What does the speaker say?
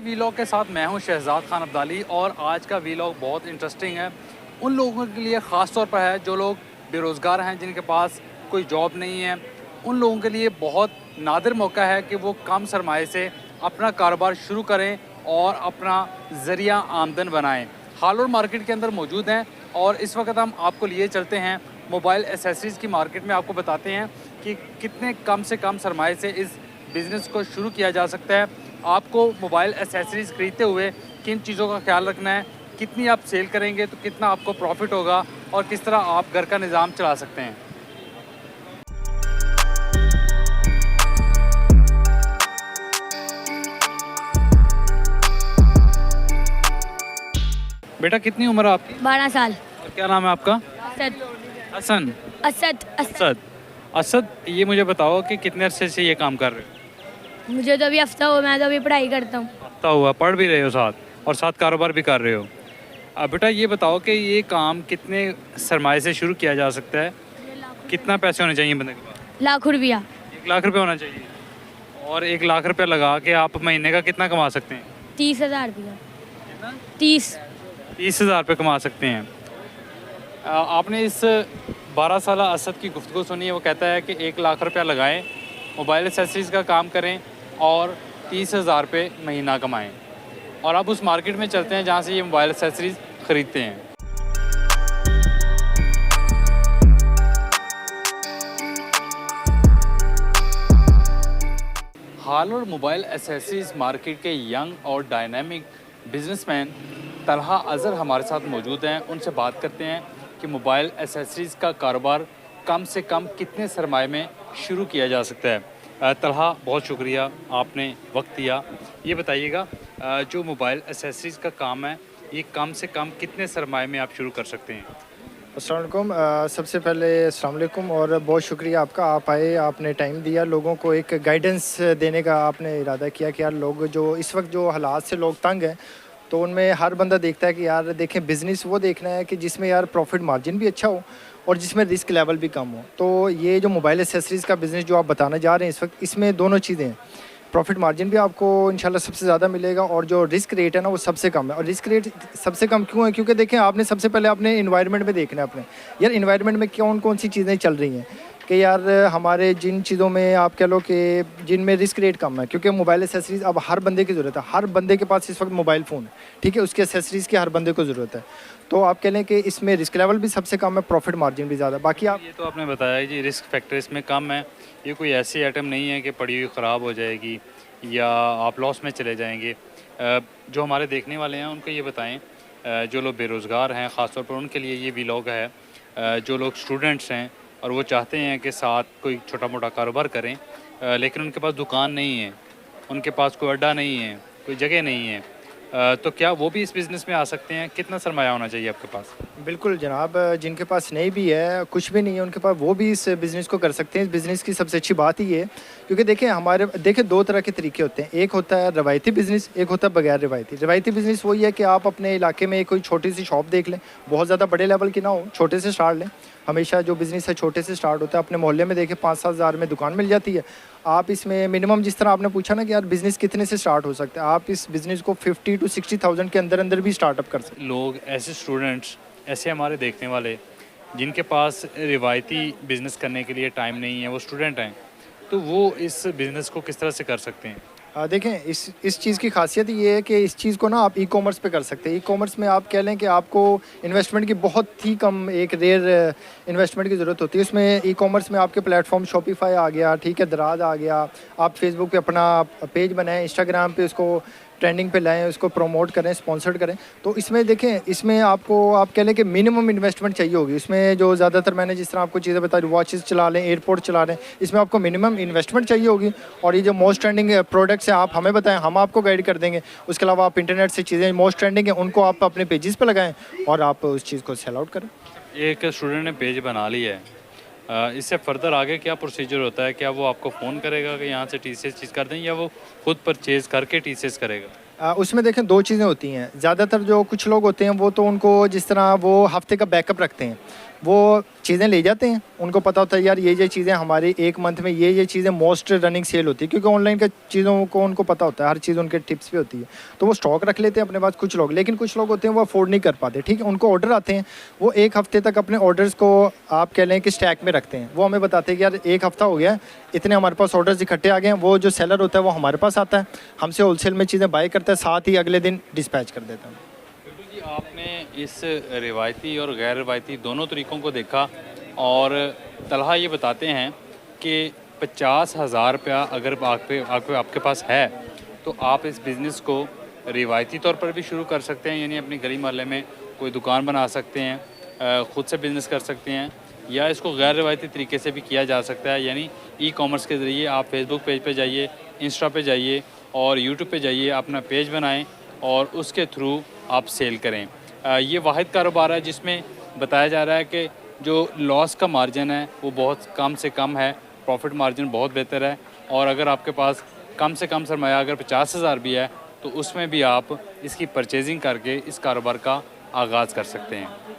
Vlog के साथ मैं हूं शहजाद खान अब्दाली और आज का वीलॉग बहुत इंटरेस्टिंग है। उन लोगों के लिए ख़ास तौर पर है जो लोग बेरोज़गार हैं, जिनके पास कोई जॉब नहीं है। उन लोगों के लिए बहुत नादिर मौका है कि वो कम सरमाए से अपना कारोबार शुरू करें और अपना ज़रिया आमदन बनाएं। हालोर मार्केट के अंदर मौजूद हैं और इस वक्त हम आपको लिए चलते हैं मोबाइल एसेसरीज़ की मार्केट में। आपको बताते हैं कि कितने कम से कम सरमाए से इस बिज़नेस को शुरू किया जा सकता है। आपको मोबाइल एसेसरीज़ ख़रीदते हुए किन चीज़ों का ख्याल रखना है, कितनी आप सेल करेंगे तो कितना आपको प्रॉफिट होगा और किस तरह आप घर का निज़ाम चला सकते हैं। बेटा कितनी उम्र है आपकी? 12 साल। और क्या नाम है आपका? असद। हसन। असद। असद। असद, ये मुझे बताओ कि कितने अरसे से ये काम कर रहे हो? मुझे तो अभी हफ्ता हुआ, मैं तो अभी पढ़ाई करता हूँ। हफ्ता हुआ, पढ़ भी रहे हो साथ और साथ कारोबार भी कर रहे हो। अब बेटा ये बताओ कि ये काम कितने सरमाए से शुरू किया जा सकता है? कितना पैसे होने चाहिए बंदे के पास? लाख रुपया। 1 लाख रुपये होना चाहिए। और 1 लाख रुपये लगा के आप महीने का कितना कमा सकते हैं? 30,000 रुपया। 30,000 रुपये कमा सकते हैं। आपने इस 12 साल असद की गुफ्तगू सुनी है। वो कहता है कि 1 लाख रुपया लगाएं, मोबाइल एसेसरीज़ का काम करें और 30,000 रुपये महीना कमाएं। और अब उस मार्केट में चलते हैं जहाँ से ये मोबाइल एसेसरीज़ ख़रीदते हैं। हालोर मोबाइल एसेसरीज़ मार्केट के यंग और डायनामिक बिजनेसमैन तलहा अज़हर हमारे साथ मौजूद हैं। उनसे बात करते हैं कि मोबाइल एसेसरीज़ का कारोबार कम से कम कितने सरमाए में शुरू किया जा सकता है। तलहा, बहुत शुक्रिया आपने वक्त दिया। ये बताइएगा जो मोबाइल एसेसरीज़ का काम है ये कम से कम कितने सरमाए में आप शुरू कर सकते हैं? अस्सलाम वालेकुम। सबसे पहले अस्सलाम वालेकुम और बहुत शुक्रिया आपका, आप आए, आपने टाइम दिया, लोगों को एक गाइडेंस देने का आपने इरादा किया कि यार लोग जो इस वक्त जो हालात से लोग तंग हैं तो उनमें हर बंदा देखता है कि यार देखें बिज़नेस वो देखना है कि जिसमें यार प्रॉफिट मार्जिन भी अच्छा हो और जिसमें रिस्क लेवल भी कम हो। तो ये जो मोबाइल एसेसरीज़ का बिज़नेस जो आप बताना जा रहे हैं इस वक्त, इसमें दोनों चीज़ें हैं। प्रॉफिट मार्जिन भी आपको इंशाल्लाह सबसे ज़्यादा मिलेगा और जो रिस्क रेट है ना वो सबसे कम है। और रिस्क रेट सबसे कम क्यों है? क्योंकि देखें आपने सबसे पहले अपने इन्वायरमेंट में देखना है अपने यार इन्वायरमेंट में कौन कौन सी चीज़ें चल रही हैं कि यार हमारे जिन चीज़ों में आप कह लो कि जिनमें रिस्क रेट कम है। क्योंकि मोबाइल एसेसरीज़ अब हर बंदे की ज़रूरत है, हर बंदे के पास इस वक्त मोबाइल फ़ोन है, ठीक है, उसके एसेसरीज़ की हर बंदे को ज़रूरत है। तो आप कह लें कि इसमें रिस्क लेवल भी सबसे कम है, प्रॉफिट मार्जिन भी ज़्यादा। बाकी आप ये तो आपने बताया जी रिस्क फैक्टर इसमें कम है। ये कोई ऐसी आइटम नहीं है कि पड़ी हुई ख़राब हो जाएगी या आप लॉस में चले जाएंगे। जो हमारे देखने वाले हैं उनको ये बताएं, जो लोग बेरोज़गार हैं ख़ास तौर पर उनके लिए ये व्लॉग है। जो लोग स्टूडेंट्स हैं और वो चाहते हैं कि साथ कोई छोटा मोटा कारोबार करें, लेकिन उनके पास दुकान नहीं है, उनके पास कोई अड्डा नहीं है, कोई जगह नहीं है, तो क्या वो भी इस बिज़नेस में आ सकते हैं? कितना सरमाया होना चाहिए आपके पास? बिल्कुल जनाब, जिनके पास नहीं भी है, कुछ भी नहीं है उनके पास, वो भी इस बिज़नेस को कर सकते हैं। इस बिज़नेस की सबसे अच्छी बात ही है क्योंकि देखें 2 तरह के तरीके होते हैं। एक होता है रवायती बिज़नेस, एक होता है बगैर रवायती। रवायती बिज़नेस वही है कि आप अपने इलाके में कोई छोटी सी शॉप देख लें, बहुत ज़्यादा बड़े लेवल की ना हो, छोटे से स्टार्ट लें। हमेशा जो बिज़नेस है छोटे से स्टार्ट होता है। अपने मोहल्ले में देखें 5-7 हज़ार में दुकान मिल जाती है। आप इसमें मिनिमम, जिस तरह आपने पूछा ना कि यार बिज़नेस कितने से स्टार्ट हो सकता है, आप इस बिज़नेस को 50 to 60,000 के अंदर अंदर भी स्टार्टअप कर सकते हैं। लोग ऐसे स्टूडेंट्स, ऐसे हमारे देखने वाले जिनके पास रिवायती बिज़नेस करने के लिए टाइम नहीं है, वो स्टूडेंट हैं, तो वो इस बिज़नेस को किस तरह से कर सकते हैं? देखें इस चीज़ की खासियत ये है कि इस चीज़ को ना आप ई-कॉमर्स पे कर सकते हैं। ई-कॉमर्स में आप कह लें कि आपको इन्वेस्टमेंट की बहुत ही कम, एक रेयर इन्वेस्टमेंट की ज़रूरत होती है। उसमें ई-कॉमर्स में आपके प्लेटफॉर्म शॉपिफाई आ गया, ठीक है, दराज आ गया। आप फेसबुक पे अपना पेज बनाएं, इंस्टाग्राम पे उसको ट्रेंडिंग पे लाएं, उसको प्रमोट करें, स्पॉन्सर्ड करें। तो इसमें देखें, इसमें आपको आप कह लें कि मिनिमम इन्वेस्टमेंट चाहिए होगी। इसमें जो ज़्यादातर मैंने जिस तरह आपको चीज़ें बता दी, वॉचेस चला लें, एयरपोर्ट चला लें, इसमें आपको मिनिमम इन्वेस्टमेंट चाहिए होगी। और ये जो मोस्ट ट्रेंडिंग प्रोडक्ट्स हैं आप हमें बताएं, हम आपको गाइड कर देंगे। उसके अलावा आप इंटरनेट से चीज़ें मोस्ट ट्रेंडिंग हैं उनको आप अपने पेजेस पर लगाएँ और आप उस चीज़ को सेल आउट करें। एक स्टूडेंट ने पेज बना लिया है, इससे फर्दर आगे क्या प्रोसीजर होता है? क्या वो आपको फ़ोन करेगा कि यहाँ से टीसीएस चीज़ कर दें, या वो खुद परचेज़ करके टीसीएस करेगा? उसमें देखें 2 चीज़ें होती हैं। ज़्यादातर जो कुछ लोग होते हैं वो तो उनको जिस तरह वो हफ्ते का बैकअप रखते हैं, वो चीज़ें ले जाते हैं, उनको पता होता है यार ये चीज़ें हमारी एक मंथ में ये चीज़ें मोस्ट रनिंग सेल होती है, क्योंकि ऑनलाइन का चीज़ों को उनको पता होता है, हर चीज़ उनके टिप्स भी होती है, तो वो स्टॉक रख लेते हैं अपने पास कुछ लोग। लेकिन कुछ लोग होते हैं वो अफोर्ड नहीं कर पाते, ठीक है, उनको ऑर्डर आते हैं, वो एक हफ्ते तक अपने ऑर्डर्स को आप कह लें कि स्टैक में रखते हैं। वो हमें बताते हैं कि यार एक हफ्ता हो गया है, इतने हमारे पास ऑर्डर्स इकट्ठे आ गए हैं। वो जो सेलर होता है वो हमारे पास आता है, हमसे होलसेल में चीज़ें बाय करता है, साथ ही अगले दिन डिस्पैच कर देता है। जी, आपने इस रिवायती और गैर रिवायती दोनों तरीक़ों को देखा, और तलहा ये बताते हैं कि 50,000 रुपया अगर आपके पास है तो आप इस बिज़नेस को रिवायती तौर पर भी शुरू कर सकते हैं, यानी अपनी गली मोहल्ले में कोई दुकान बना सकते हैं, ख़ुद से बिज़नेस कर सकते हैं, या इसको गैर रिवायती तरीके से भी किया जा सकता है, यानी ई कॉमर्स के ज़रिए आप फेसबुक पेज पे जाइए, इंस्टा पे जाइए और यूट्यूब पे जाइए, अपना पेज बनाएं और उसके थ्रू आप सेल करें। ये वाहिद कारोबार है जिसमें बताया जा रहा है कि जो लॉस का मार्जिन है वो बहुत कम से कम है, प्रॉफिट मार्जिन बहुत बेहतर है, और अगर आपके पास कम से कम सरमाया अगर 50,000 भी है तो उसमें भी आप इसकी परचेजिंग करके इस कारोबार का आगाज़ कर सकते हैं।